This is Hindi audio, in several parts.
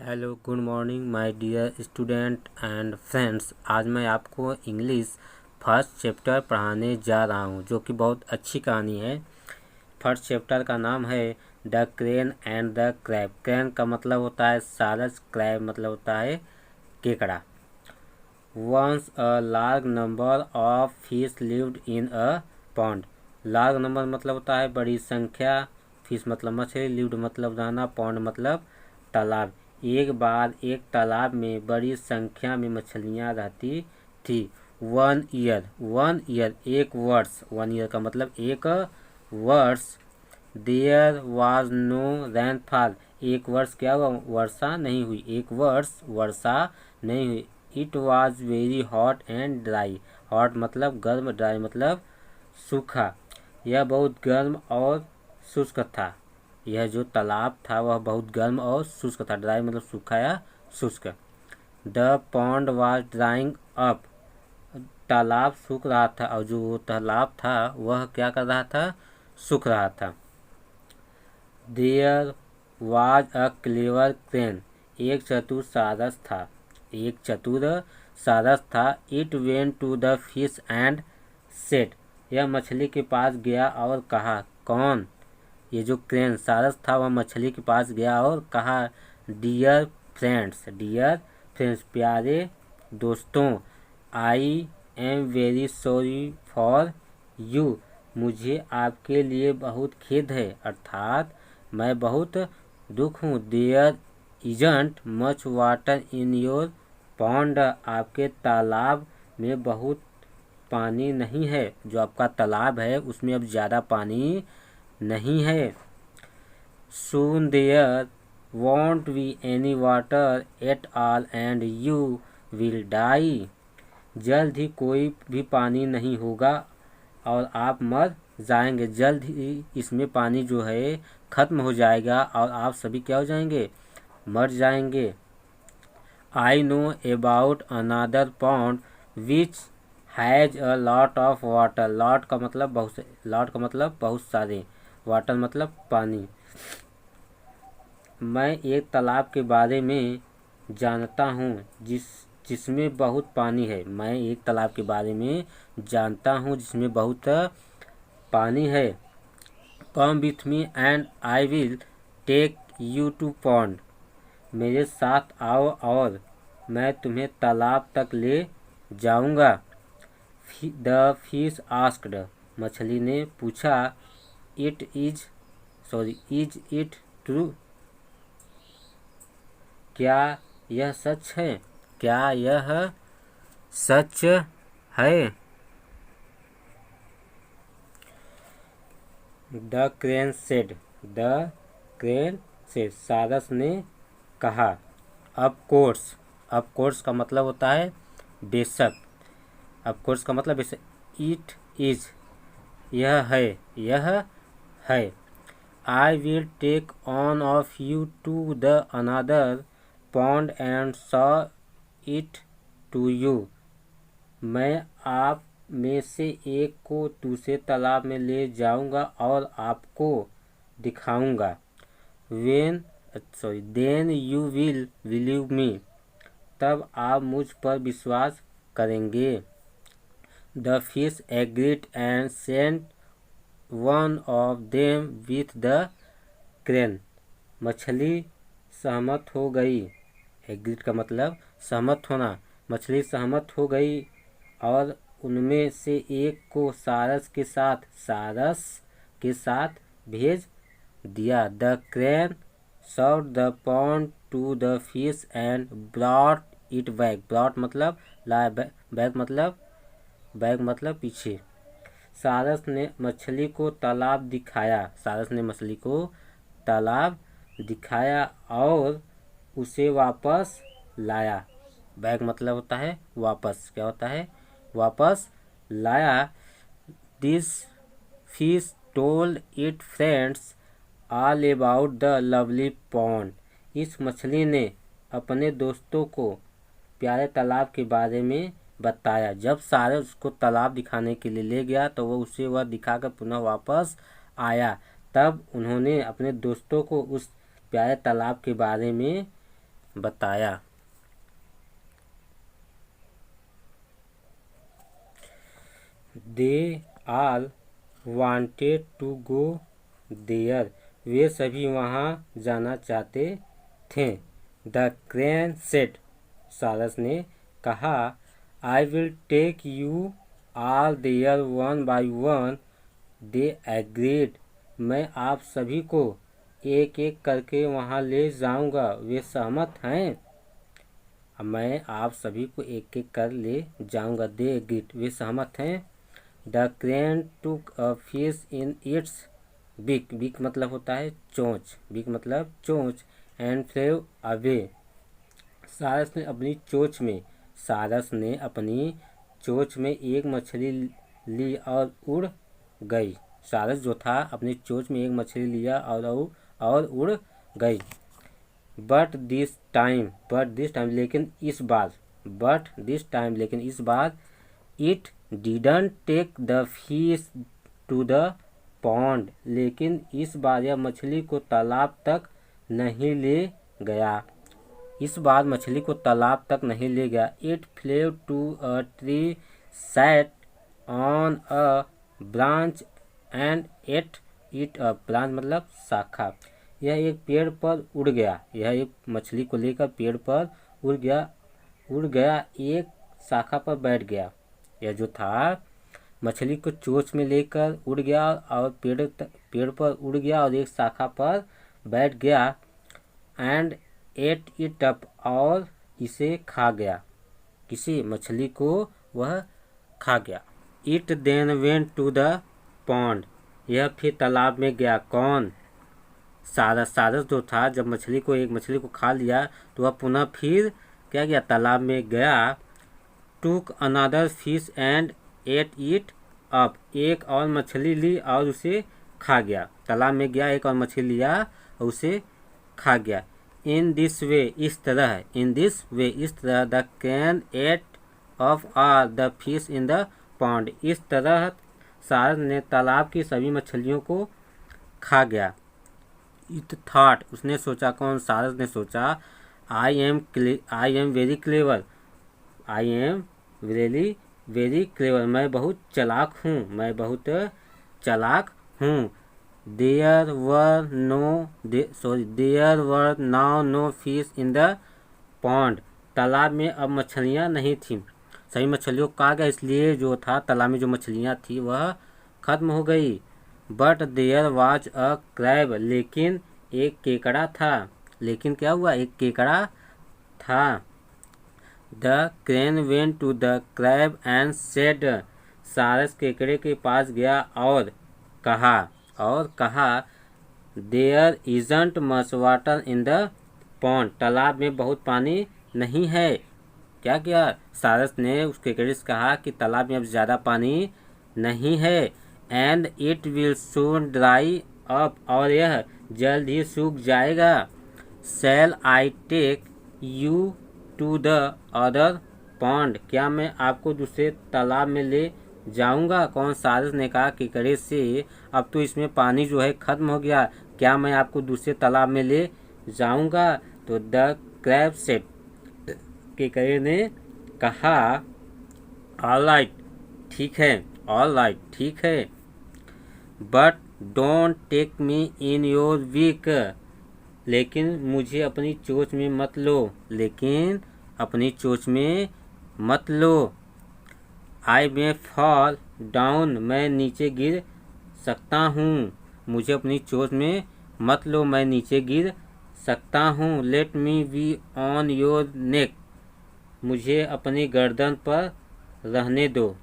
Hello, good morning my dear student and friends. आज मैं आपको इंग्लिश फर्स्ट चैप्टर पढ़ाने जा रहा हूँ, जो कि बहुत अच्छी कहानी है। फर्स्ट चैप्टर का नाम है the crane and the crab. Crane का मतलब होता है सारस, क्रैब मतलब होता है केकड़ा। Once a large number of fish lived in a pond. Large number मतलब होता है बड़ी संख्या, फिश मतलब मछली, लिव्ड मतलब रहना, पॉन्ड मतलब तालाब। एक बार एक तालाब में बड़ी संख्या में मछलियाँ रहती थी। वन ईयर एक वर्ष, वन ईयर का मतलब एक वर्ष। देयर वाज नो रेनफॉल, एक वर्ष क्या हुआ, वर्षा नहीं हुई, एक वर्ष वर्षा नहीं हुई। It was very hot and dry, hot मतलब गर्म, ड्राई मतलब सूखा। यह बहुत गर्म और शुष्क था। यह जो तालाब था वह बहुत गर्म और शुष्क था। ड्राई मतलब सूखा या शुष्क। The pond was drawing up, तालाब सूख रहा था, और जो तालाब था वह क्या कर रहा था, सूख रहा था। There was a clever crane, एक चतुर सारस था, एक चतुर सारस था। It went to the fish and said, यह मछली के पास गया और कहा, कौन, ये जो क्रेन सारस था वह मछली के पास गया और कहा, डियर फ्रेंड्स, प्यारे दोस्तों, I am very sorry for you, मुझे आपके लिए बहुत खेद है, अर्थात मैं बहुत दुख हूँ। There isn't much water in your pond, आपके तालाब में बहुत पानी नहीं है, जो आपका तालाब है उसमें अब ज़्यादा पानी नहीं है। Soon there won't be any water at all and you will die, जल्द ही कोई भी पानी नहीं होगा और आप मर जाएंगे। जल्द ही इसमें पानी जो है ख़त्म हो जाएगा और आप सभी क्या हो जाएंगे, मर जाएंगे। I know about another pond which has a lot of water, lot का मतलब बहुत सारे, वाटर मतलब पानी। मैं एक तालाब के बारे में जानता हूँ जिसमें बहुत पानी है। मैं एक तालाब के बारे में जानता हूँ जिसमें बहुत पानी है। Come with me and I will take you to pond, मेरे साथ आओ और मैं तुम्हें तालाब तक ले जाऊँगा। द फिश आस्क्ड, मछली ने पूछा, इज इट ट्रू, क्या यह सच है, क्या यह सच है। द क्रेन सेड, सारस ने कहा। ऑफ कोर्स का मतलब होता है बेशक, ऑफ कोर्स का मतलब बेशक। इट इज, यह है। I will take on of you to the another pond and saw it to you, मैं आप में से एक को दूसरे तालाब में ले जाऊंगा और आपको दिखाऊंगा। Then you will believe me, तब आप मुझ पर विश्वास करेंगे। The fish agreed and sent one of them with the crane, मछली सहमत हो गई। एग्रीड का मतलब सहमत होना, मछली सहमत हो गई और उनमें से एक को सारस के साथ भेज दिया। The crane served the pond to the fish and brought it back, brought मतलब लाया, बैक मतलब पीछे। सारस ने मछली को तालाब दिखाया और उसे वापस लाया। बैक मतलब होता है वापस, क्या होता है, वापस लाया। This fish told it friends all about the lovely pond, इस मछली ने अपने दोस्तों को प्यारे तालाब के बारे में बताया। जब सारे उसको तालाब दिखाने के लिए ले गया तो वह दिखाकर पुनः वापस आया। तब उन्होंने अपने दोस्तों को उस प्यारे तालाब के बारे में बताया। They all wanted to go there, वे सभी वहाँ जाना चाहते थे। द क्रेन सेड, सारस ने कहा, I will take you all there one by one. They agreed, मैं आप सभी को एक एक करके वहाँ ले जाऊँगा, वे सहमत हैं। मैं आप सभी को एक एक कर ले जाऊँगा। दे एग्रीड, वे सहमत हैं। The crane took a fish in its बिक, बिक मतलब होता है चोंच, बिक मतलब चोंच, एंड फ्लेव अवे, सारस ने अपनी चोंच में, सारस ने अपनी चोंच में एक मछली ली और उड़ गई। सारस जो था अपनी चोंच में एक मछली लिया और उड़ गई। बट दिस टाइम लेकिन इस बार it didn't take the fish to the pond, लेकिन इस बार यह मछली को तालाब तक नहीं ले गया। It flew to a tree, sat on a branch and ate it a, branch मतलब शाखा। यह एक पेड़ पर उड़ गया, यह एक मछली को लेकर पेड़ पर उड़ गया, एक शाखा पर बैठ गया। यह जो था मछली को चोंच में लेकर उड़ गया और पेड़ पर उड़ गया और एक शाखा पर बैठ गया। एंड एट इट अप, और इसे खा गया, किसी मछली को वह खा गया। It then went to the pond, यह फिर तालाब में गया। कौन? सारस जो था, जब एक मछली को खा लिया तो वह पुनः फिर क्या गया, तालाब में गया। टूक another fish and ate it up, एक और मछली ली और उसे खा गया। तालाब में गया, एक और मछली लिया और उसे खा गया। इन दिस वे, इस तरह, the can at of all the fish in the pond, इस तरह सारस ने तालाब की सभी मछलियों को खा गया। इट थॉट, उसने सोचा, कौन? सारस ने सोचा, आई एम वेरी क्लेवर, मैं बहुत चालाक हूँ। There were now no fish in the pond, तालाब में अब मछलियाँ नहीं थीं, सभी मछलियों को खा गया, इसलिए जो था तालाब में जो मछलियाँ थी वह खत्म हो गई। But there was a crab, लेकिन एक केकड़ा था। लेकिन क्या हुआ? एक केकड़ा था। The crane went to the crab and said, सारस केकड़े के पास गया और कहा, there isn't much water in the pond, तालाब में बहुत पानी नहीं है। क्या किया? सारस ने उस केकड़े से कहा कि तालाब में अब ज़्यादा पानी नहीं है। And it will soon dry up, और यह जल्द ही सूख जाएगा। Shall I take you to the other pond, क्या मैं आपको दूसरे तालाब में ले जाऊंगा? कौन? सारस ने कहा केकड़े से, अब तो इसमें पानी जो है खत्म हो गया, क्या मैं आपको दूसरे तालाब में ले जाऊंगा? तो द क्रैब सेड, केकड़े ने कहा, ऑल राइट, ठीक है, but don't take me in your beak, लेकिन मुझे अपनी चोंच में मत लो। आई मे फॉल डाउन, मैं नीचे गिर सकता हूँ, मुझे अपनी चोंच में मत लो, मैं नीचे गिर सकता हूँ। Let me be on your neck, मुझे अपनी गर्दन पर रहने दो।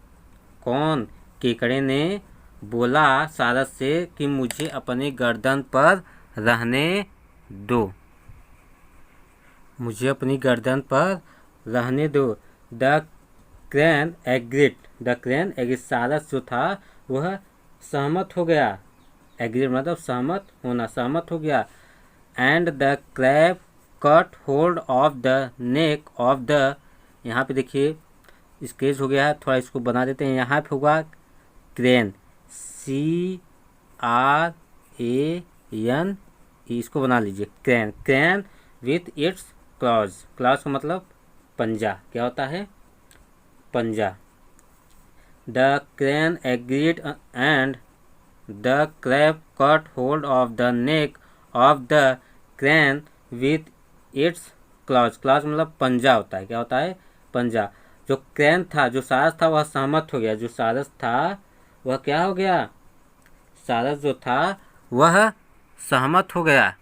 कौन? केकड़े ने बोला सारस से कि मुझे अपनी गर्दन पर रहने दो, द क्रेन एग्रीड, सारस जो था वह सहमत हो गया। एग्रीड मतलब सहमत हो गया। And the crab cut hold of the neck of the, यहाँ पे देखिए स्केच हो गया है, थोड़ा इसको बना देते हैं। यहाँ पे होगा क्रेन, CRAN, इसको बना लीजिए, crane with its clause, clause का मतलब पंजा, क्या होता है, पंजा। The crane agreed and the crab cut hold of the neck of the crane with its clause, clause मतलब पंजा होता है, क्या होता है, पंजा। जो क्रेन था, जो सारस था, वह सहमत हो गया, जो सारस था वह क्या हो गया, सारस जो था वह सहमत हो गया।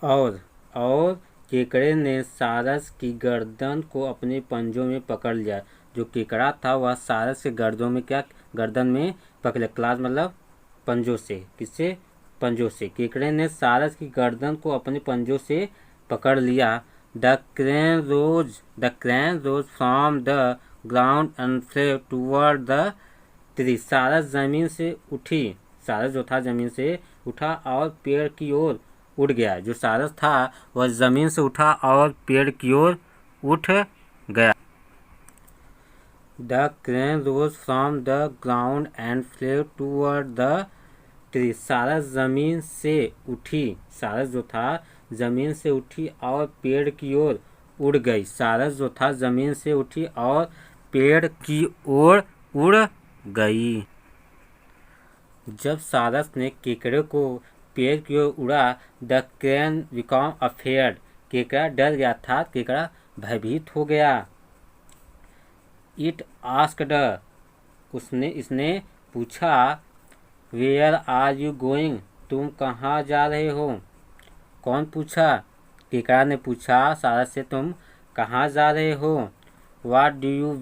और केकड़े ने सारस की गर्दन को अपने पंजों में पकड़ लिया। जो केकड़ा था वह सारस के गर्दन में पकड़ लिया। क्लॉज मतलब पंजों से, किससे, पंजों से। केकड़े ने सारस की गर्दन को अपने पंजों से पकड़ लिया। The crane rose from the ground and flew toward the tree, सारस जमीन से उठी, सारस जो था जमीन से उठा और पेड़ की ओर उड़ गया। जो सारस था वह जमीन से उठा और पेड़ की ओर उठ गया। The crane rose from the ground and flew toward the tree, सारस जमीन से उठी, सारस जो था जमीन से उठी और पेड़ की ओर उड़ गई। सारस जो था जमीन से उठी और पेड़ की ओर उड़ गई। जब सारस ने केकड़े को पेड़ की ओर उड़ा, द क्रेन बिकम अफेयर्ड, केकड़ा डर गया था, केकड़ा भयभीत हो गया। इट आस्क्ड, इसने पूछा, वेयर आर यू गोइंग, तुम कहाँ जा रहे हो। कौन पूछा, केकड़ा ने पूछा सारस से, तुम कहाँ जा रहे हो। What do you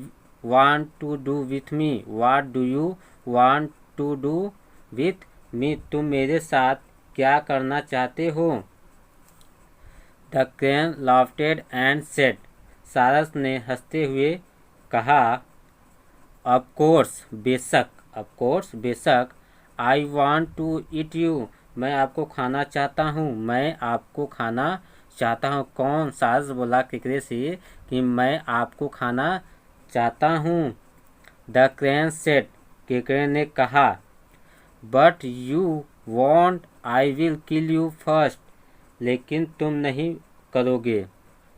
want to do with me, what do you want to do with me, तुम मेरे साथ क्या करना चाहते हो। The crane laughed and said, सारस ने हंसते हुए कहा, ऑफ कोर्स, बेशक, I want to eat you, मैं आपको खाना चाहता हूँ, मैं आपको खाना चाहता हूँ। कौन, सारस बोला केकड़े से कि मैं आपको खाना चाहता हूँ। द क्रेन सेड, केकड़े ने कहा, but you want, I will kill you first, लेकिन तुम नहीं करोगे।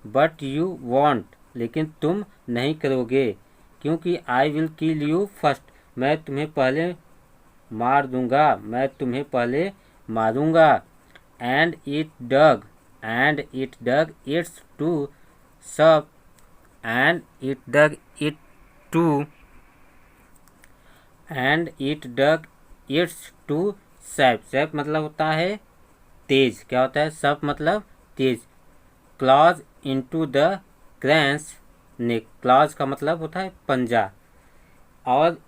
बट यू वॉन्ट, लेकिन तुम नहीं करोगे, क्योंकि I will kill you first, मैं तुम्हें पहले मार दूंगा, मैं तुम्हें पहले मारूंगा। And it dug its two sharp, and it dug its two sharp मतलब होता है तेज, क्या होता है, सप मतलब तेज। Claws into the crane's neck, claws का मतलब होता है पंजा। और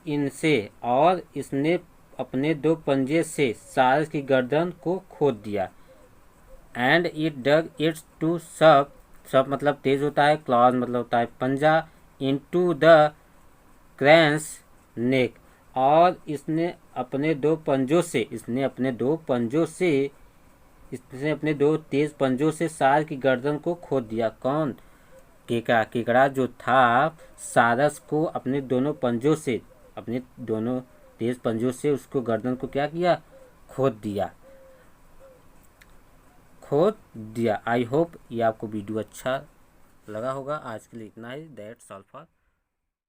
इसने अपने दो पंजे से सारस की गर्दन को खोद दिया। एंड इट डग इट्स टू सप मतलब तेज होता है, क्लॉज मतलब होता है पंजा, इनटू द क्रेन्स नेक, और इसने अपने दो तेज पंजों से सारस की गर्दन को खोद दिया। कौन, केकड़ा जो था सारस को अपने दोनों तेज पंजों से उसको गर्दन को क्या किया, खोद दिया। आई होप ये आपको वीडियो अच्छा लगा होगा। आज के लिए इतना ही। That's all for